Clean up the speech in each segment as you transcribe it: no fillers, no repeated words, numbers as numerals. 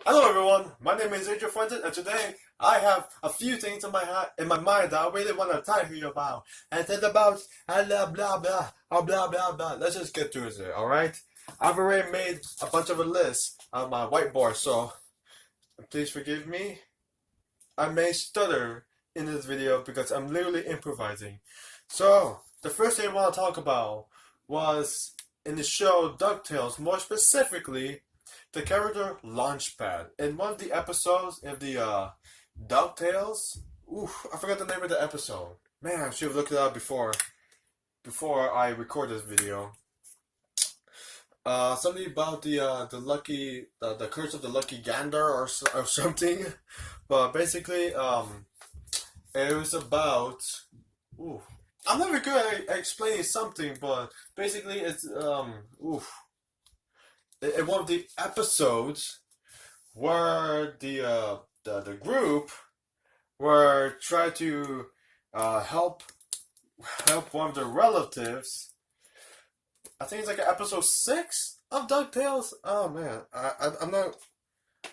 Hello everyone, my name is Adrian Fuentes, and today I have a few things in my mind that I really want to talk to you about. And it's about blah blah blah blah blah blah. Let's just get to it, alright? I've already made a bunch of a list on my whiteboard, so please forgive me. I may stutter in this video because I'm literally improvising. So, the first thing I want to talk about was in the show DuckTales, more specifically the character Lunchpad. In one of the episodes of the DuckTales, I forgot the name of the episode. Man, I should have looked it up before I record this video. Something about the curse of the lucky gander or something. But basically, it was about. Ooh, I'm never good at explaining something, but basically it's in one of the episodes where the group were trying to help one of their relatives. I think it's like episode 6 of DuckTales. Oh man, I'm not.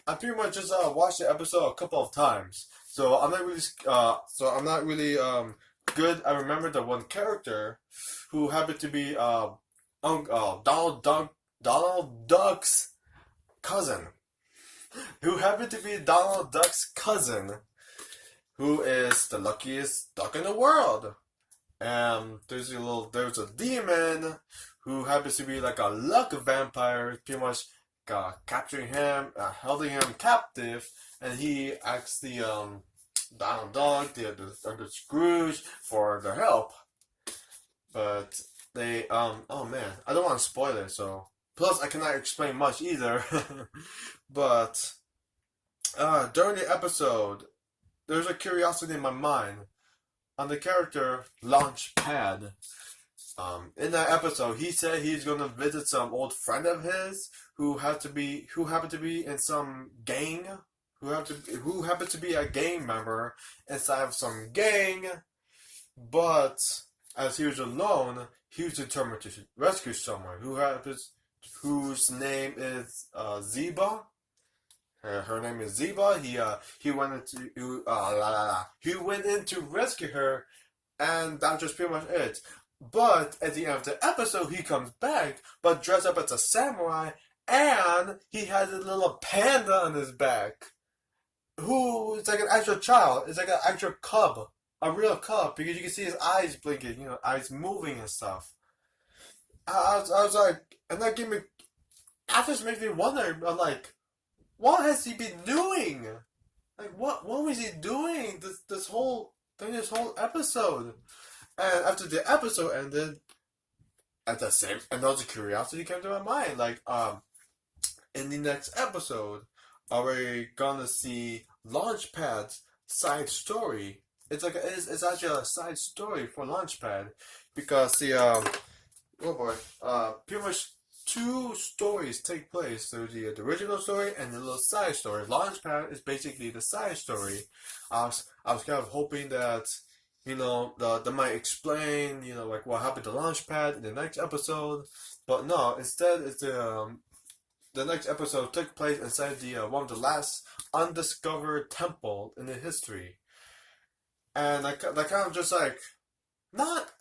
I pretty much just watched the episode a couple of times, so I'm not really good. I remember the one character who happened to be Donald Duck's cousin, who happened to be Donald Duck's cousin, who is the luckiest duck in the world. There's a demon who happens to be like a luck vampire, pretty much capturing him, holding him captive, and he asks the Donald Duck, the Scrooge, for their help. But they oh man, I don't want to spoil it, so plus I cannot explain much either. But during the episode, there's a curiosity in my mind on the character Lunchpad. In that episode, he said he's gonna visit some old friend of his who happened to be in some gang, who happened to be a gang member inside of some gang, but as he was alone, he was determined to rescue someone whose name is Zeba. Her name is Zeba. He went in to rescue her, and that's just pretty much it. But at the end of the episode, he comes back, but dressed up as a samurai, and he has a little panda on his back, who is like an actual child. It's like an actual cub, a real cub, because you can see his eyes blinking, eyes moving and stuff. I was like, and that gave me, that just makes me wonder. I'm like, what has he been doing? Like, what was he doing this whole episode? And after the episode ended, another curiosity came to my mind. Like, in the next episode, are we gonna see Launchpad's side story? It's actually a side story for Launchpad because oh boy, pretty much two stories take place. There's the original story and the little side story. Launchpad is basically the side story. I was kind of hoping that they might explain like what happened to Launchpad in the next episode, but no. Instead, it's the next episode took place inside the one of the last undiscovered temple in the history, and that kind of just like not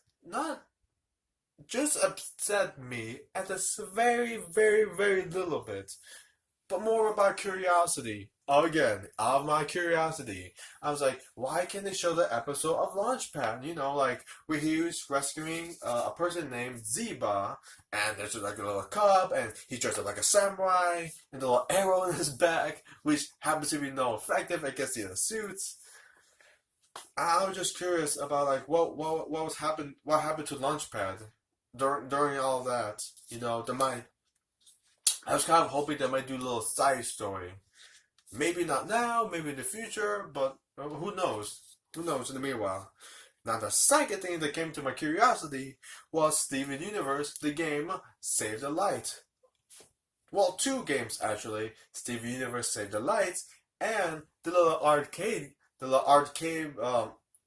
just upset me at this very, very, very little bit, but more about curiosity. Again, out of my curiosity, I was like, why can't they show the episode of Launchpad? Like where he was rescuing a person named Zeba, and there's like a little cub, and he dressed up like a samurai, and a little arrow in his back, which happens to be no effective against the other suits. I was just curious about like what happened to Launchpad during all of that. I was kind of hoping they might do a little side story. Maybe not now, maybe in the future, but who knows? Who knows in the meanwhile? Now, the second thing that came to my curiosity was Steven Universe, the game Save the Light. Well, two games actually. Steven Universe Save the Lights and the little arcade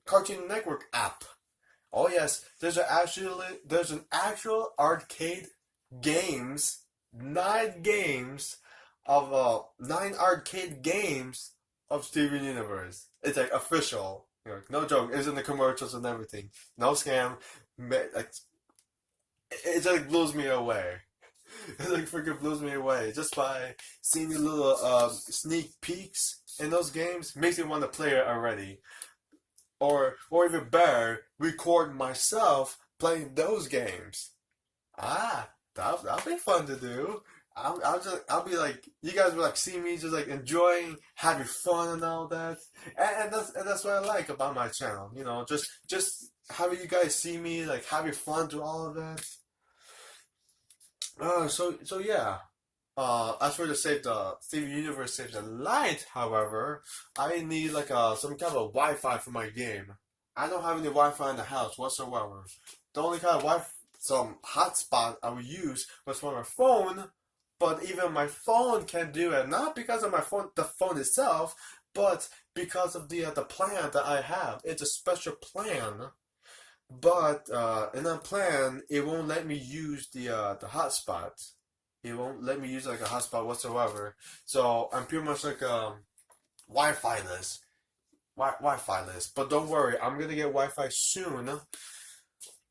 Cartoon Network app. Oh yes, there's an actual arcade games, 9 games of 9 arcade games of Steven Universe. It's like official. You know, no joke. It's in the commercials and everything. No scam. Like, it just blows me away. It like freaking blows me away just by seeing the little sneak peeks in those games makes me want to play it already. Or even better, record myself playing those games. Ah, that'll be fun to do. I'll be like you guys will like see me just like enjoying having fun and all that, and that's what I like about my channel. You know, just having you guys see me like having fun to all of that. So yeah. As for the save the Steven Universe Save the Light, however, I need like some kind of Wi-Fi for my game. I don't have any Wi-Fi in the house whatsoever. The only kind of Wi-Fi, some hotspot I would use was for my phone, but even my phone can't do it. Not because of my phone, the phone itself, but because of the plan that I have. It's a special plan, but in that plan, it won't let me use the hotspot. It won't let me use like a hotspot whatsoever. So I'm pretty much like Wi-Fi less, Wi-Fi less. But don't worry, I'm gonna get Wi-Fi soon.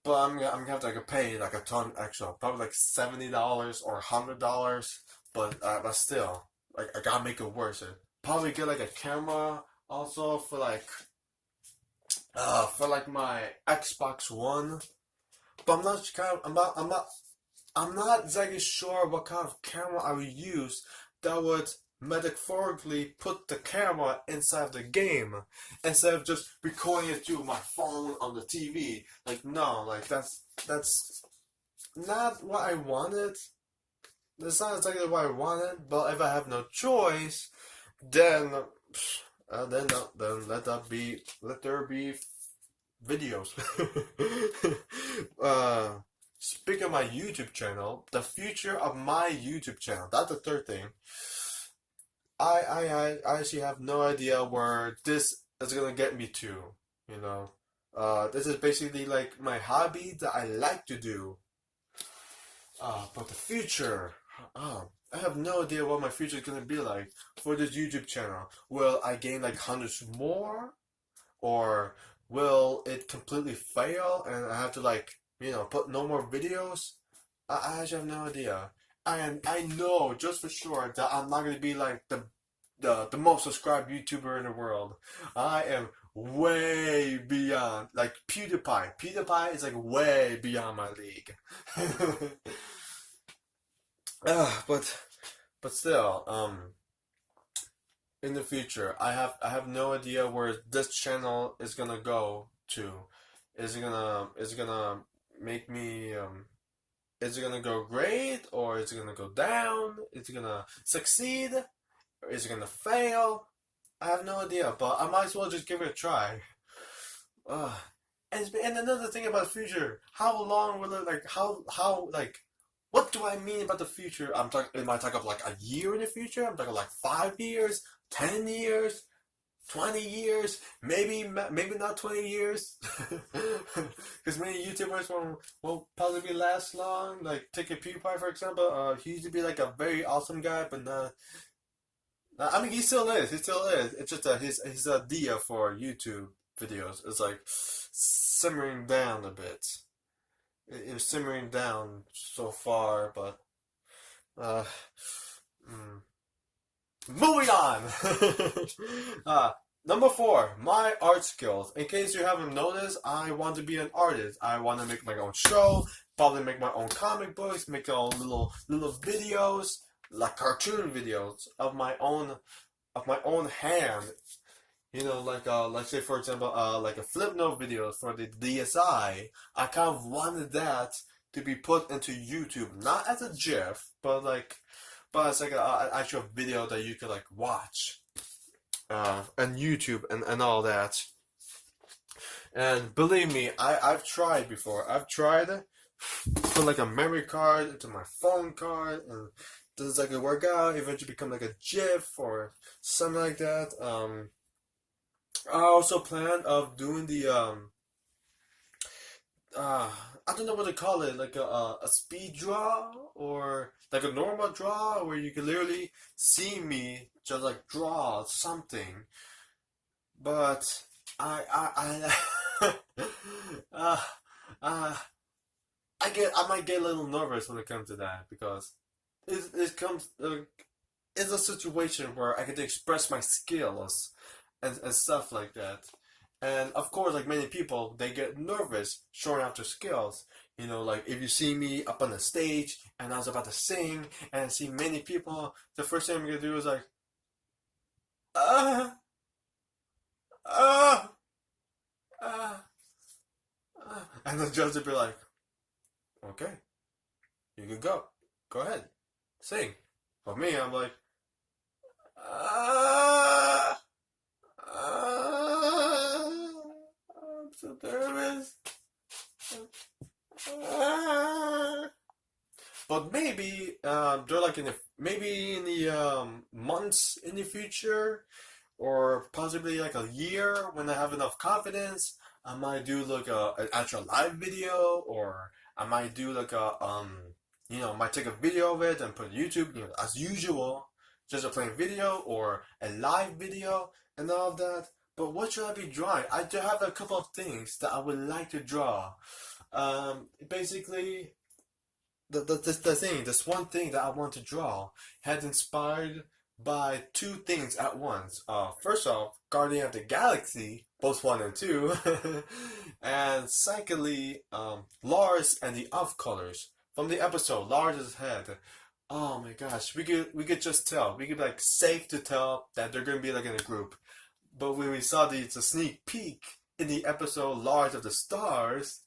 But I'm gonna have to like pay like a ton extra, probably like $70 or $100. But still, like I gotta make it worth it. Probably get like a camera also for like my Xbox One. But I'm not exactly sure what kind of camera I would use that would metaphorically put the camera inside the game instead of just recording it through my phone on the TV. Like no, like that's not what I wanted. That's not exactly what I wanted. But if I have no choice, then then let there be videos. uh, Speaking of my YouTube channel, the future of my YouTube channel, that's the third thing. I actually have no idea where this is gonna get me to. You know, this is basically like my hobby that I like to do. But the future, I have no idea what my future is gonna be like for this YouTube channel. Will I gain like hundreds more, or will it completely fail and I have to like put no more videos? I actually have no idea. And I know just for sure that I'm not gonna be like the most subscribed YouTuber in the world. I am way beyond like PewDiePie. PewDiePie is like way beyond my league. But still, in the future, I have no idea where this channel is gonna go to. Is it gonna make me is it gonna go great or is it gonna go down? Is it gonna succeed or is it gonna fail? I have no idea, but I might as well just give it a try. Uh, and another thing about the future, how long will it like how like what do I mean about the future? I'm talking. Am I talking of like a year in the future? I'm talking like 5 years, 10 years, 20 years, maybe not 20 years, because many YouTubers won't probably last long. Like take a PewDiePie for example. He used to be like a very awesome guy, but not. I mean, he still is. He still is. It's just that his idea for YouTube videos is like simmering down a bit. It was simmering down so far, but uh, mm. Moving on. Number four, my art skills. In case you haven't noticed, I want to be an artist. I want to make my own show, probably make my own comic books, make my own little videos, like cartoon videos of my own hand. Like say for example, like a flip note video for the DSI. I kind of wanted that to be put into YouTube, not as a GIF, but as like an actual video that you could like watch, on YouTube and all that. And believe me, I've tried before. I've tried to put like a memory card into my phone card, and doesn't like work out. Eventually become like a GIF or something like that. I also plan of doing uh I don't know what to call it, like a speed draw or like a normal draw where you can literally see me just like draw something, but I uh, uh, I might get a little nervous when it comes to that because it comes it's a situation where I get to express my skills and stuff like that. And of course, like many people, they get nervous showing off their skills. You know, like if you see me up on the stage and I was about to sing and I see many people, the first thing I'm gonna do is like, ah, ah, ah, and the judge would be like, okay, you can go. Go ahead, sing. For me, I'm like, ah, ah, I'm so nervous. Ah. But maybe they're like in the maybe in the months in the future, or possibly like a year when I have enough confidence, I might do like an actual live video, or I might do like a might take a video of it and put it on YouTube, as usual, just a plain video or a live video and all of that. But what should I be drawing? I do have a couple of things that I would like to draw. Basically, this one thing that I want to draw had inspired by two things at once. First off, Guardian of the Galaxy, both one and two, and secondly, Lars and the Off Colors from the episode Lars's head. Oh my gosh, we could just tell. We could be like safe to tell that they're gonna be like in a group. But when we saw the sneak peek in the episode Lars of the Stars,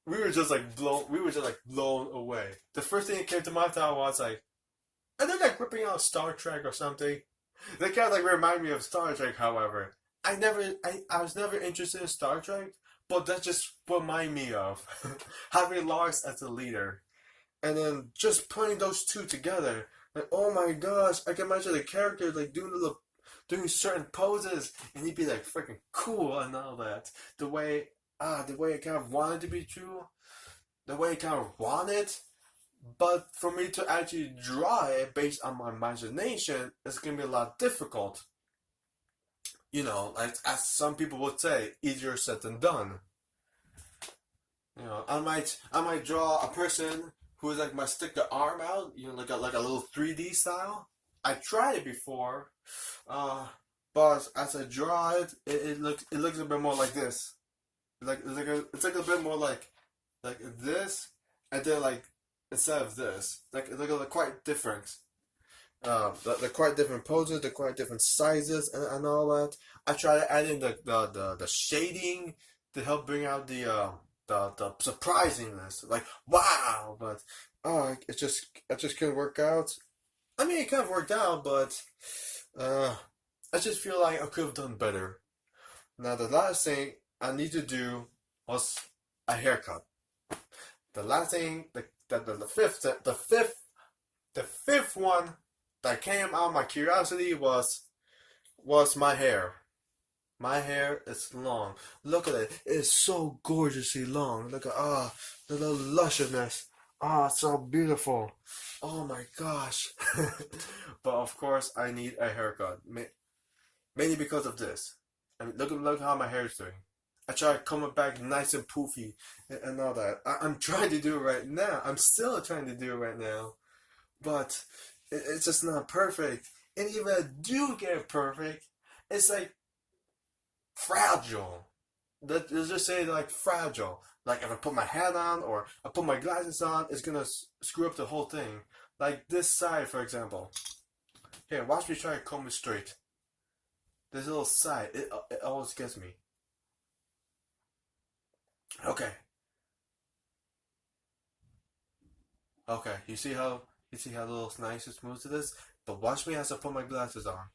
we were just like blown away. The first thing that came to my thought was like, are they like ripping out Star Trek or something? They kind of like remind me of Star Trek. However, I was never interested in Star Trek, but that just reminded me of having Lars as a leader, and then just putting those two together. Like, oh my gosh, I can imagine the character like doing certain poses, and he'd be like freaking cool and all that. The way the way I kind of wanted to be true, the way I kind of wanted, but for me to actually draw it based on my imagination, it's gonna be a lot difficult. Like as some people would say, easier said than done. I might draw a person who is like might stick the arm out, like a little 3D style. I tried it before, uh, but as I draw it looks a bit more like this. It's like a bit more like this, and then like instead of this, like quite different. They're quite different poses, they're quite different sizes, and all that. I try to add in the shading to help bring out the surprisingness, like wow, but it just couldn't work out. I mean, it kind of worked out, but uh, I just feel like I could have done better. Now, the last thing I need to do was a haircut. The last thing, the fifth one that came out of my curiosity was my hair. My hair is long. Look at it. It's so gorgeously long. Look at the little lusciousness. It's so beautiful. Oh my gosh. But of course, I need a haircut. Mainly because of this. I mean, look how my hair is doing. I try to comb it back nice and poofy and all that. I'm trying to do it right now. I'm still trying to do it right now. But it's just not perfect. And even if I do get it perfect, it's like fragile. Let's just say like fragile. Like if I put my hat on or I put my glasses on, it's gonna screw up the whole thing. Like this side, for example. Here, watch me try to comb it straight. This little side, it always gets me. Okay, okay. You see how little nice and smooth it is. But watch me as I put my glasses on.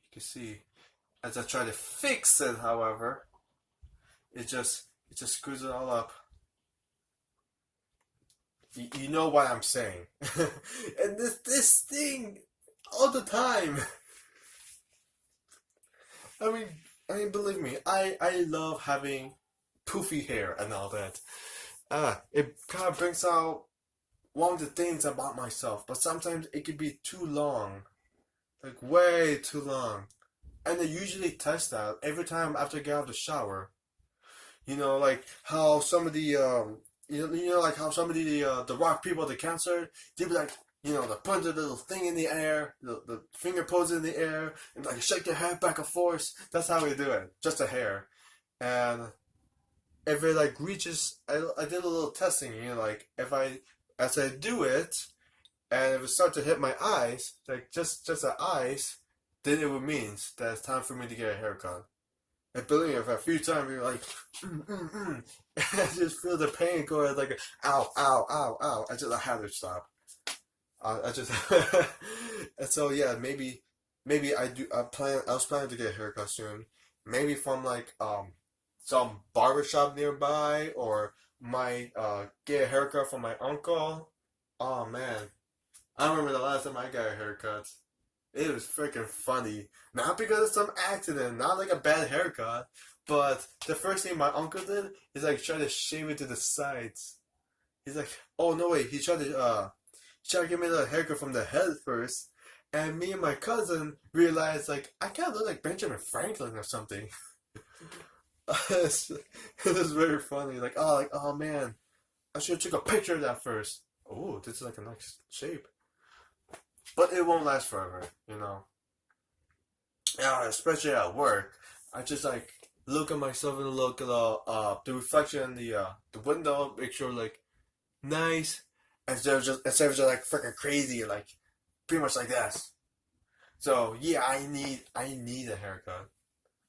You can see as I try to fix it. However, it just screws it all up. You know what I'm saying. And this thing all the time. I mean, I mean, believe me, I love having poofy hair and all that. It kind of brings out one of the things about myself, but sometimes it could be too long, like way too long. And I usually test that every time after I get out of the shower. Like how some of the like how some of the rock people, the cancer, they be like, they put the little thing in the air, the finger pose in the air, and like shake their head back and forth. That's how we do it, just a hair. And if it like reaches, I did a little testing, like if I, as I do it, and if it starts to hit my eyes, like just the eyes, then it would means that it's time for me to get a haircut. And believe me, if a few times you're like, I just feel the pain going like, ow, ow, ow, ow. I had to stop. I just, and so yeah, maybe I was planning to get a haircut soon. Maybe from like, some barbershop nearby, or might, get a haircut from my uncle. Oh man, I remember the last time I got a haircut. It was freaking funny. Not because of some accident, not like a bad haircut, but the first thing my uncle did is like try to shave it to the sides. He's like, oh no wait, he tried to give me the haircut from the head first, and me and my cousin realized like I kind of look like Benjamin Franklin or something. It was very funny. Like, oh man, I should have took a picture of that first. Oh, this is like a nice shape. But it won't last forever. Yeah, especially at work. I just like look at myself and look at the reflection in the window, make sure like nice, instead of just like freaking crazy, like pretty much like this. So yeah, I need a haircut.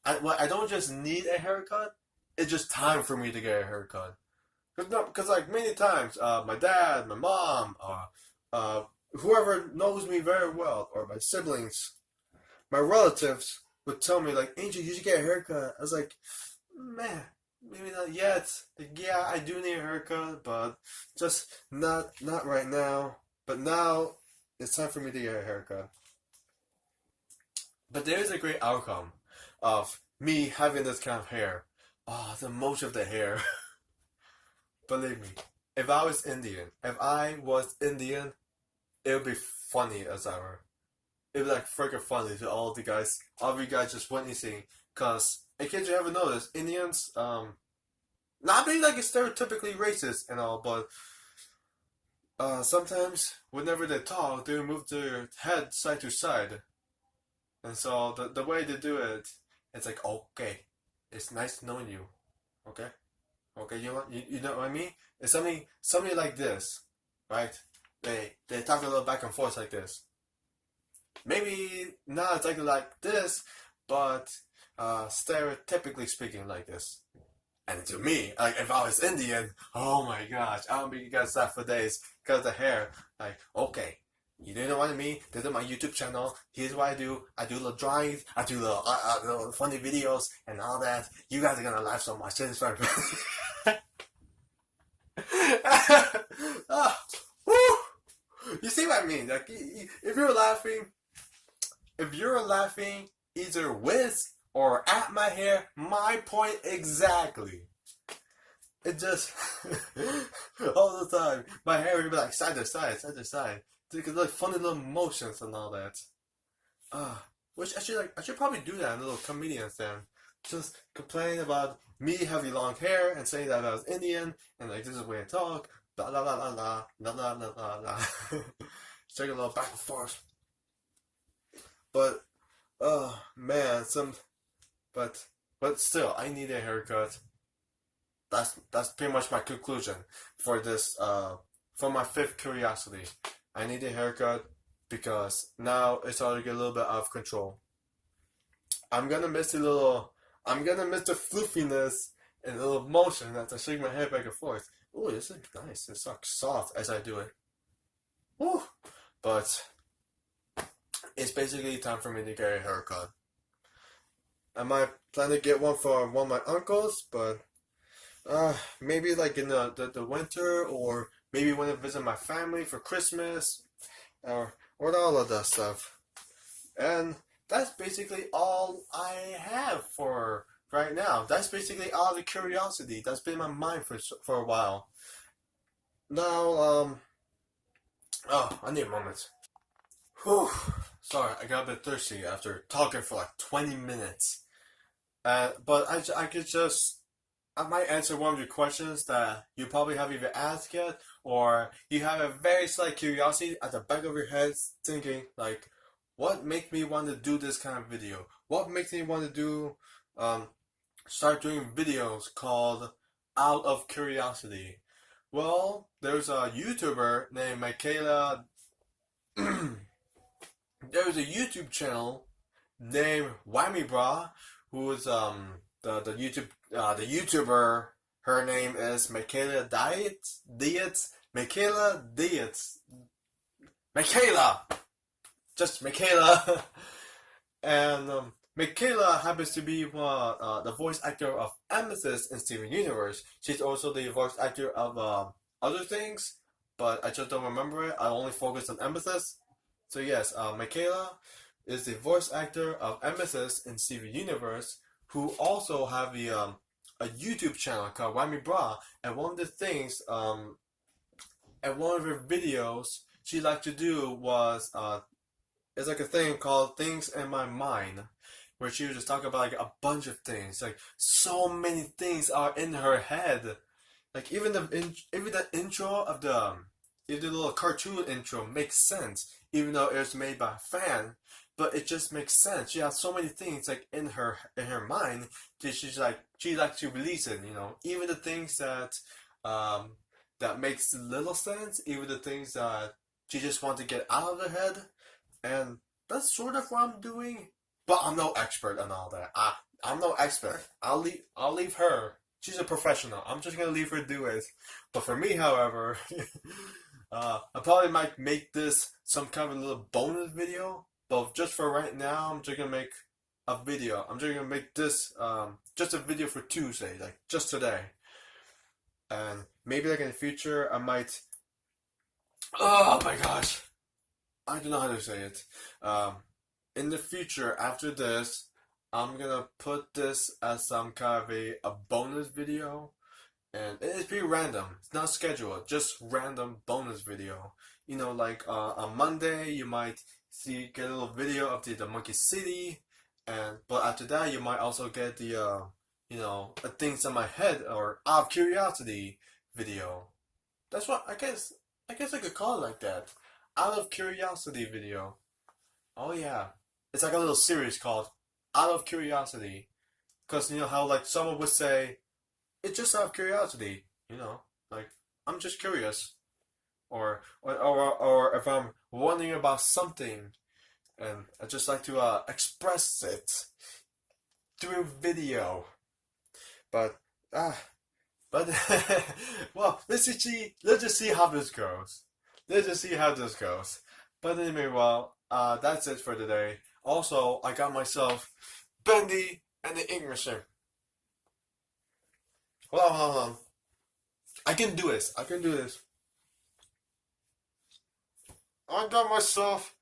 I don't just need a haircut. It's just time for me to get a haircut. Cause no, cause like many times, my dad, my mom, uh, whoever knows me very well, or my siblings, my relatives would tell me like, Angel, you should get a haircut. I was like, man, maybe not yet. Like, yeah, I do need a haircut, but just not right now. But now it's time for me to get a haircut. But there is a great outcome of me having this kind of hair. Oh, the most of the hair. Believe me, if I was Indian, it would be funny as ever. It would be like freaking funny to all of you guys just witnessing. Cause in case you haven't noticed, Indians, not being like stereotypically racist and all, but sometimes whenever they talk, they move their head side to side, and so the way they do it, it's like, okay, it's nice knowing you, okay, okay, you know what I mean? It's something like this, right? They talk a little back and forth like this. Maybe not exactly like this, but stereotypically speaking like this. And to me, like if I was Indian, oh my gosh, I don't be you guys that for days because the hair. Like, okay, you don't know what I mean? This is my YouTube channel. Here's what I do. I do little drawings. I do little funny videos and all that. You guys are gonna laugh so much. It's very Ah, woo! You see what I mean? Like, if you're laughing either with or at my hair, my point exactly. It just all the time. My hair would be like side to side, side to side. Because like funny little motions and all that. Which I should probably do that in little comedian stand. Just complain about me having long hair and saying that I was Indian and like this is the way I talk. La la la la la la la la la la. Just take a little back and forth. But oh man, but still, I need a haircut. That's pretty much my conclusion for this. For my fifth curiosity, I need a haircut because now it's starting to get a little bit out of control. I'm gonna miss the little. I'm gonna miss the floofiness and the little motion as I shake my head back and forth. Oh, this is nice. It's like soft as I do it. Woo! But it's basically time for me to get a haircut. I might plan to get one for one of my uncles, but maybe like in the winter, or maybe when I visit my family for Christmas, or all of that stuff. And that's basically all I have for right now. That's basically all the curiosity that's been in my mind for a while. Now, oh, I need a moment. Whew. Sorry, I got a bit thirsty after talking for like 20 minutes. But I could just, I might answer one of your questions that you probably haven't even asked yet, or you have a very slight curiosity at the back of your head thinking, like, what makes me want to do this kind of video? What makes me want to um, start doing videos called Out of Curiosity? Well, there's a YouTuber named Michaela. There's a YouTube channel named Whammy Bra, who is the YouTuber. Her name is Michaela Michaela, just Michaela, and Michaela happens to be the voice actor of Amethyst in Steven Universe. She's also the voice actor of other things, but I just don't remember it. I only focus on Amethyst. So yes, Michaela is the voice actor of Amethyst in Steven Universe, who also have a YouTube channel called Whammy Bra, and one of the things and one of her videos she liked to do was it's like a thing called Things in My Mind, where she would just talk about like a bunch of things. Like so many things are in her head. Like even the intro of even the little cartoon intro makes sense, even though it was made by a fan. But it just makes sense. She has so many things like in her mind that she likes to release it. You know, even the things um that makes little sense, even the things that she just wants to get out of her head, and that's sort of what I'm doing. But I'm no expert on all that. I'm no expert. I'll leave her. She's a professional. I'm just gonna leave her do it. But for me, however, I probably might make this some kind of a little bonus video. But just for right now, I'm just gonna make a video. I'm just gonna make this just a video for Tuesday, like just today. And maybe like in the future, I might. Oh my gosh, I don't know how to say it. In the future, after this, I'm gonna put this as some kind of a bonus video, and it's pretty random. It's not scheduled, just random bonus video. You know, like on Monday, you might get a little video of the Monkey City, but after that, you might also get the things in my head or out of curiosity video. That's what I guess. I guess I could call it like that. Out of curiosity video. Oh yeah, it's like a little series called Out of Curiosity. Because you know how like someone would say, it's just out of curiosity. You know, like I'm just curious, or if I'm wondering about something, and I just like to express it through video. But ah, but well, let's just see how this goes. Let's just see how this goes. But anyway, well, that's it for today. Also, I got myself Bendy and the ink machine. Hold on. I can do this. I can do this. I got myself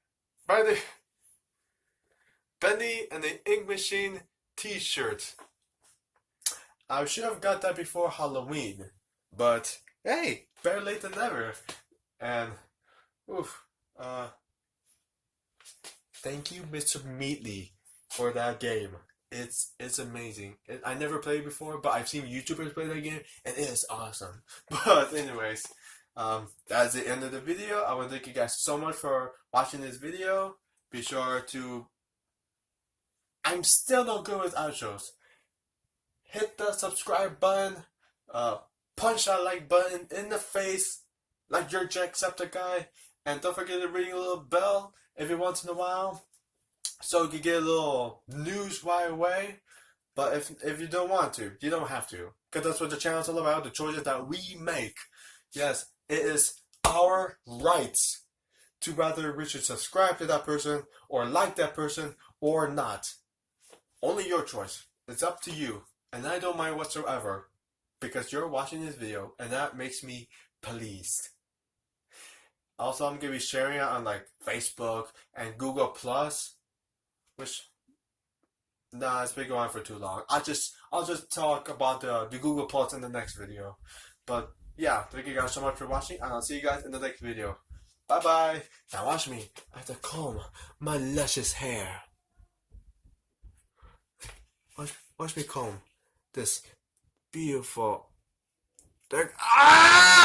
Bendy and the ink machine T-shirt. I should have got that before Halloween, but hey, better late than never. And oof, thank you, Mr. Meatley, for that game. It's amazing. I never played it before, but I've seen YouTubers play that game, and it is awesome. But anyways, that's the end of the video. I want to thank you guys so much for watching this video. Be sure to. I'm still not good with outros. Hit the subscribe button. Punch that like button in the face, like your Jacksepticeye, and don't forget to ring a little bell every once in a while, so you can get a little news right away. But if you don't want to, you don't have to, because that's what the channel's all about. The choices that we make. Yes, it is our rights to rather we should subscribe to that person or like that person or not. Only your choice. It's up to you. And I don't mind whatsoever, because you're watching this video, and that makes me pleased. Also, I'm gonna be sharing it on like Facebook and Google Plus. which nah, it's been going on for too long. I'll just talk about the Google Plus in the next video. But yeah, thank you guys so much for watching, and I'll see you guys in the next video. Bye bye. Now watch me. I have to comb my luscious hair. Watch me comb this beautiful. Ah!